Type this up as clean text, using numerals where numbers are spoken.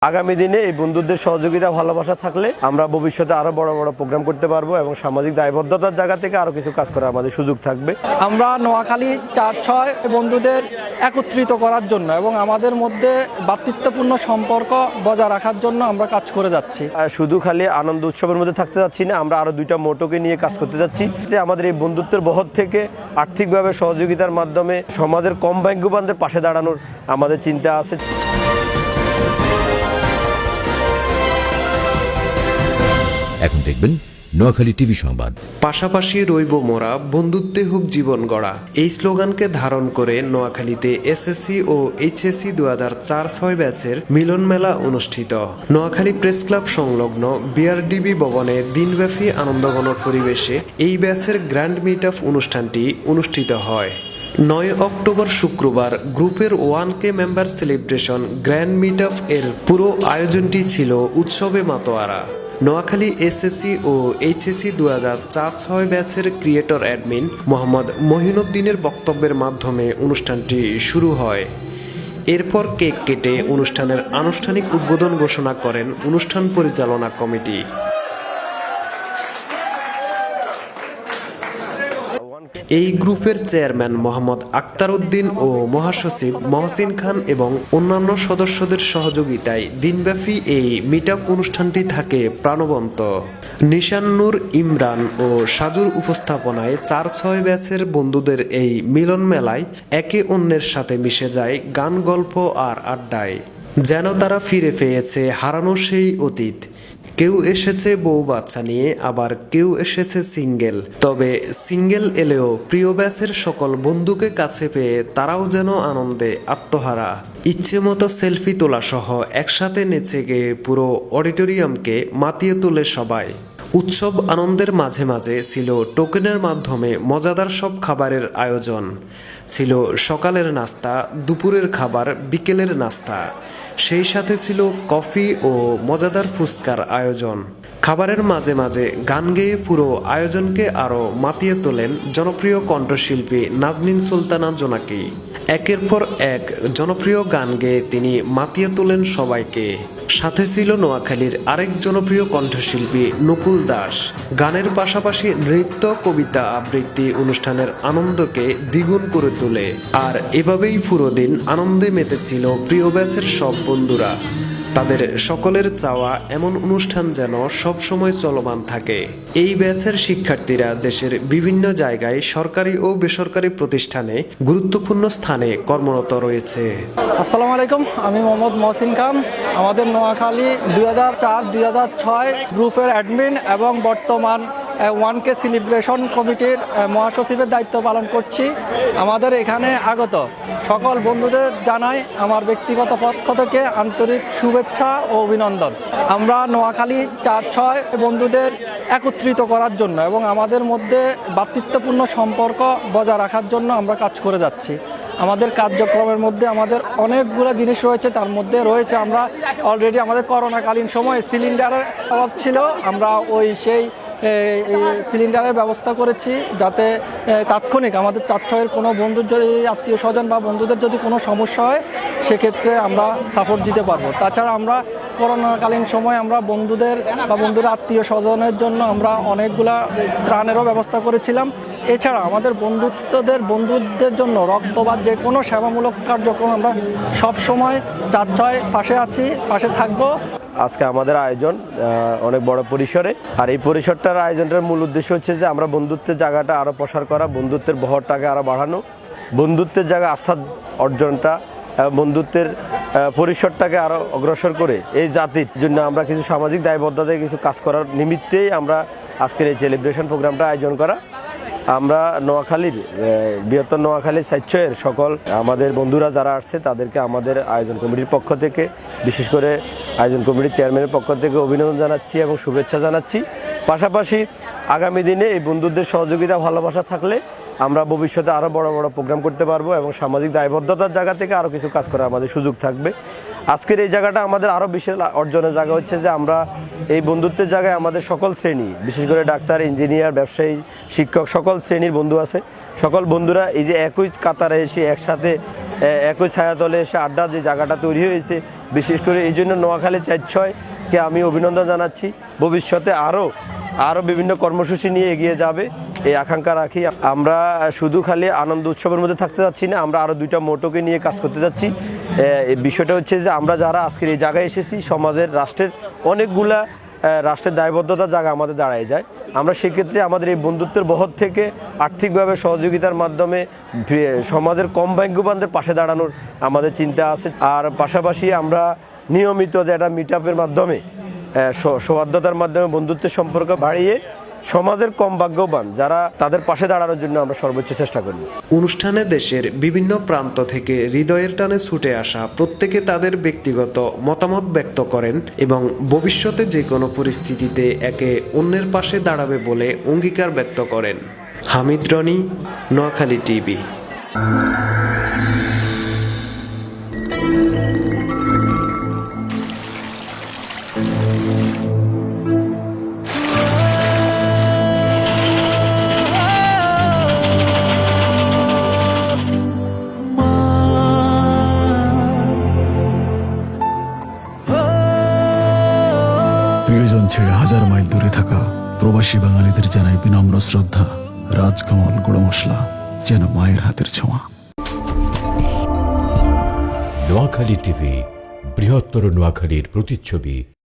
আগামী দিনে এই বন্ধুদের সহযোগিতা ভালোবাসা থাকলে আমরা ভবিষ্যতে আরো বড় বড় প্রোগ্রাম করতে পারবো এবং সামাজিক দায়বদ্ধতার জায়গা থেকে আরো কিছু কাজ করার আমাদের সুযোগ থাকবে। আমরা নোয়াখালী 4-6 বন্ধুদের একত্রিত করার জন্য এবং আমাদের মধ্যে ভ্রাতৃত্বপূর্ণ সম্পর্ক বজায় রাখার জন্য আমরা কাজ করে যাচ্ছি। শুধু খালি আনন্দ উৎসবের মধ্যে থাকতে যাচ্ছি না, আমরা আরো দুইটা মোটোকে নিয়ে কাজ করতে যাচ্ছি। আমাদের এই বন্ধুত্বের বহর থেকে আর্থিকভাবে সহযোগিতার মাধ্যমে সমাজের কম ভাগ্যবানদের পাশে দাঁড়ানোর আমাদের চিন্তা আছে। এখন দেখবেন নোয়াখালী টিভি সংবাদ। পাশাপাশি রইব মোরা, বন্ধুত্বে হোক জীবন গড়া, এই স্লোগানকে ধারণ করে নোয়াখালীতে এসএসসি ও এইচএসসি 2004-06 ব্যাচের মিলন মেলা অনুষ্ঠিত। নোয়াখালী প্রেস ক্লাব সংলগ্ন বিআরডিবি ভবনে দিনব্যাপী আনন্দঘন পরিবেশে এই ব্যাচের গ্র্যান্ড মিট আপ অনুষ্ঠানটি অনুষ্ঠিত হয়। 9 অক্টোবর শুক্রবার গ্রুপের 1K member celebration grand meet up এর পুরো আয়োজনটি ছিল উৎসবে মাতোয়ারা। নোয়াখালী এসএসসি ও এইচএসসি 2004-06 ব্যাচের ক্রিয়েটর অ্যাডমিন মোহাম্মদ মহিনুদ্দিনের বক্তব্যের মাধ্যমে অনুষ্ঠানটি শুরু হয়। এরপর কেক কেটে অনুষ্ঠানের আনুষ্ঠানিক উদ্বোধন ঘোষণা করেন অনুষ্ঠান পরিচালনা কমিটি। এই গ্রুপের চেয়ারম্যান মোহাম্মদ আক্তার উদ্দিন ও মহাসচিব মহসিন খান এবং অন্যান্য সদস্যদের সহযোগিতায় দিনব্যাপী এই মিট আপ অনুষ্ঠানটি থাকে প্রাণবন্ত। নিশান্নুর, ইমরান ও সাজুর উপস্থাপনায় 4-6 ব্যাচের বন্ধুদের এই মিলন মেলায় একে অন্যের সাথে মিশে যায় গান, গল্প আর আড্ডায়। যেন তারা ফিরে পেয়েছে হারানো সেই অতীত। কেউ এসেছে বউ বাচ্চা নিয়ে, আবার কেউ এসেছে সিঙ্গেল। তবে সিঙ্গেল এলেও প্রিয় ব্যাচের সকল বন্ধুকে কাছে পেয়ে তারাও যেন আনন্দে আত্মহারা। ইচ্ছে মতো সেলফি তোলা সহ একসাথে নেচে গিয়ে পুরো অডিটোরিয়ামকে মাতিয়ে তোলে সবাই। উৎসব আনন্দের মাঝে মাঝে ছিল টোকেনের মাধ্যমে মজাদার সব খাবারের আয়োজন। ছিল সকালের নাস্তা, দুপুরের খাবার, বিকেলের নাস্তা। সেই সাথে ছিল কফি ও মজাদার ফুচকার আয়োজন। খাবারের মাঝে মাঝে গান গেয়ে পুরো আয়োজনকে আরও মাতিয়ে তোলেন জনপ্রিয় কণ্ঠশিল্পী নাজনীন সুলতানা জোনাকি। একের পর এক জনপ্রিয় গান গেয়ে তিনি মাতিয়ে তোলেন সবাইকে। সাথে ছিল নোয়াখালীর আরেক জনপ্রিয় কণ্ঠশিল্পী নকুল দাস। গানের পাশাপাশি নৃত্য, কবিতা আবৃত্তি অনুষ্ঠানের আনন্দকে দ্বিগুণ করে তোলে। আর এভাবেই পুরো দিন আনন্দে মেতেছিল প্রিয় ব্যাচের সব বন্ধুরা। তাদের সকলের চাওয়া এমন অনুষ্ঠান যেন সব সময় চলমান থাকে। এই ব্যাচের শিক্ষার্থীরা দেশের বিভিন্ন জায়গায় সরকারি ও বেসরকারি প্রতিষ্ঠানে গুরুত্বপূর্ণ স্থানে কর্মরত রয়েছে। আসসালামু আলাইকুম, আমি মোহাম্মদ মহসিন খান। আমাদের নোয়াখালী 2004-2006 গ্রুপের অ্যাডমিন এবং বর্তমান 1K সেলিব্রেশন কমিটির মহাসচিবের দায়িত্ব পালন করছি। আমাদের এখানে আগত সকল বন্ধুদের জানাই আমার ব্যক্তিগত পক্ষ থেকে আন্তরিক শুভেচ্ছা ও অভিনন্দন। আমরা নোয়াখালী 4-6 বন্ধুদের একত্রিত করার জন্য এবং আমাদের মধ্যে ভ্রাতৃত্বপূর্ণ সম্পর্ক বজায় রাখার জন্য আমরা কাজ করে যাচ্ছি। আমাদের কার্যক্রমের মধ্যে আমাদের অনেকগুলো জিনিস রয়েছে। তার মধ্যে রয়েছে, আমরা অলরেডি আমাদের করোনাকালীন সময়ে সিলিন্ডারের অভাব ছিল। আমরা সেই সিলিন্ডারের ব্যবস্থা করেছি যাতে তাৎক্ষণিক আমাদের 4-6 কোনো বন্ধুর যদি আত্মীয় স্বজন বা বন্ধুদের যদি কোনো সমস্যা হয় সেক্ষেত্রে আমরা সাপোর্ট দিতে পারবো। তাছাড়া আমরা করোনাকালীন সময় আমরা বন্ধুদের বা বন্ধুর আত্মীয় স্বজনের জন্য আমরা অনেকগুলা ত্রাণেরও ব্যবস্থা করেছিলাম। এছাড়া আমাদের বন্ধুদের জন্য রক্ত বা যে কোনো সেবামূলক কার্যক্রম আমরা সবসময় 4-6 পাশে আছি, পাশে থাকবো। আজকে আমাদের আয়োজন অনেক বড় পরিসরে, আর এই পরিসরটার আয়োজনটার মূল উদ্দেশ্য হচ্ছে যে আমরা বন্ধুত্বের জায়গাটা আরও প্রসার করা, বন্ধুত্বের বহরটাকে আরও বাড়ানো, বন্ধুত্বের জায়গায় আস্থা অর্জনটা, বন্ধুত্বের পরিসরটাকে আরও অগ্রসর করে এই জাতির জন্য আমরা কিছু সামাজিক দায়বদ্ধতায় কিছু কাজ করার নিমিত্তেই আমরা আজকের এই সেলিব্রেশন প্রোগ্রামটা আয়োজন করা। আমরা নোয়াখালীর বৃহত্তর নোয়াখালী 4-6 সকল আমাদের বন্ধুরা যারা আসছে তাদেরকে আমাদের আয়োজন কমিটির পক্ষ থেকে, বিশেষ করে আয়োজন কমিটির চেয়ারম্যানের পক্ষ থেকে অভিনন্দন জানাচ্ছি এবং শুভেচ্ছা জানাচ্ছি। পাশাপাশি আগামী দিনে এই বন্ধুদের সহযোগিতা ভালোবাসা থাকলে আমরা ভবিষ্যতে আরও বড় বড় প্রোগ্রাম করতে পারবো এবং সামাজিক দায়বদ্ধতার জায়গা থেকে আরও কিছু কাজ করার আমাদের সুযোগ থাকবে। আজকের এই জায়গাটা আমাদের আরও বিশেষ অর্জনের জায়গা হচ্ছে যে আমরা এই বন্ধুত্বের জায়গায় আমাদের সকল শ্রেণী, বিশেষ করে ডাক্তার, ইঞ্জিনিয়ার, ব্যবসায়ী, শিক্ষক, সকল শ্রেণীর বন্ধু আছে। সকল বন্ধুরা এই যে একই কাতারে এসে একসাথে একই ছায়াতলে এসে আড্ডা যে জায়গাটা তৈরি হয়েছে, বিশেষ করে এই জন্য নোয়াখালী 4-6কে আমি অভিনন্দন জানাচ্ছি। ভবিষ্যতে আরও বিভিন্ন কর্মসূচি নিয়ে এগিয়ে যাবে এই আকাঙ্ক্ষা রাখি। আমরা শুধু খালি আনন্দ উৎসবের মধ্যে থাকতে যাচ্ছি না, আমরা আরও 2টা মোটোকে নিয়ে কাজ করতে যাচ্ছি। এই বিষয়টা হচ্ছে যে আমরা যারা আজকের এই জায়গায় এসেছি, সমাজের রাষ্ট্রের অনেকগুলা রাষ্ট্রের দায়বদ্ধতার জায়গা আমাদের দাঁড়ায় যায়। আমরা সেক্ষেত্রে আমাদের এই বন্ধুত্বের বহর থেকে আর্থিকভাবে সহযোগিতার মাধ্যমে সমাজের কম ভাগ্যবানদের পাশে দাঁড়ানোর আমাদের চিন্তা আছে। আর পাশাপাশি আমরা নিয়মিত যেটা মিট আপের মাধ্যমে সৌহার্দ্যতার মাধ্যমে বন্ধুত্বের সম্পর্ক বাড়িয়ে সমাজের কম ভাগ্যবান যারা তাদের পাশে দাঁড়ানোর জন্য আমরা সর্বোচ্চ চেষ্টা করব। অনুষ্ঠানে দেশের বিভিন্ন প্রান্ত থেকে হৃদয়ের টানে ছুটে আসা প্রত্যেকে তাদের ব্যক্তিগত মতামত ব্যক্ত করেন এবং ভবিষ্যতে যে কোনো পরিস্থিতিতে একে অন্যের পাশে দাঁড়াবে বলে অঙ্গীকার ব্যক্ত করেন। হামিদ রনি, নোয়াখালী টিভি। প্রিয়জন ছেড়ে 1000 মাইল দূরে থাকা প্রবাসী বাঙালিদের জানাই বিনম্র শ্রদ্ধা। রাজকমল গুঁড়ো মশলা, যেন মায়ের হাতের ছোঁয়া। নোয়াখালী টিভি, বৃহত্তর নোয়াখালীর প্রতিচ্ছবি।